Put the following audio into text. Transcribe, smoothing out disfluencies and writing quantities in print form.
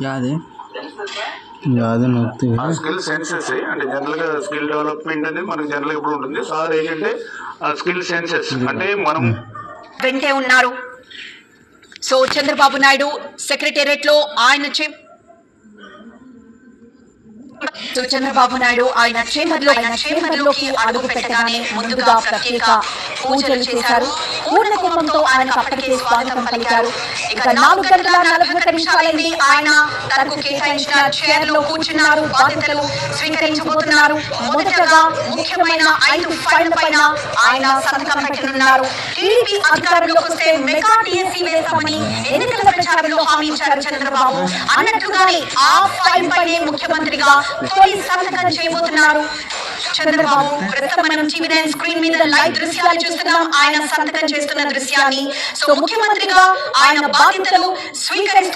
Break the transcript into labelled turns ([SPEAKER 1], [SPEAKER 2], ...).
[SPEAKER 1] యాదే యాదే నొక్కి
[SPEAKER 2] skill senses అంటే జనరల్గా స్కిల్ డెవలప్మెంట్ అనేది మనకి జనరల్గా ఇప్పుడు ఉంటుంది. సార్ ఏంటంటే ఆ స్కిల్ సెన్సెస్ అంటే మనం
[SPEAKER 3] వెంటే ఉన్నారు. సో చంద్రబాబు నాయుడు సెక్రటేరియట్ లో చంద్రబాబు నాయుడు ఆయన చేమర్లోకి అడుగు పెట్టగానే ముందుగా ప్రత్యేక పూజలు చేశారు. పూర్ణ కుంభంతో ఆయనకు అప్పటికే స్వాగతం పలికారు. ఇక 4 గంటల 40 నిమిషాలైంది. ఆయన తనకు కేటాయించిన చైర్ లో కూర్చున్నారు. బాధ్యతలు స్వీకరించబోతున్నారు. మొదటగా ముఖ్యమైన 5 ఫైళ్ల పైన ఆయన సంతకం పెట్టనున్నారు. టీడీపీ అధికారంలోకి వస్తే మెగా టీఎస్సీ వేస్తామని ఎన్నికల ప్రచారంలో హామీ ఇచ్చారు చంద్రబాబు. అన్నట్టుగానే ఆ ఫైల్ పైనే ముఖ్యమంత్రిగా తొలి సంతకం చేయబోతున్నారు చంద్రబాబు. ప్రస్తుతం మనం టీవీ స్క్రీన్ మీద లైవ్ దృశ్యాలు చూస్తున్నాం. ఆయన సంతకం చేస్తున్న దృశ్యాన్ని. సో ముఖ్యమంత్రిగా ఆయన బాధ్యతలు స్వీకరించారు.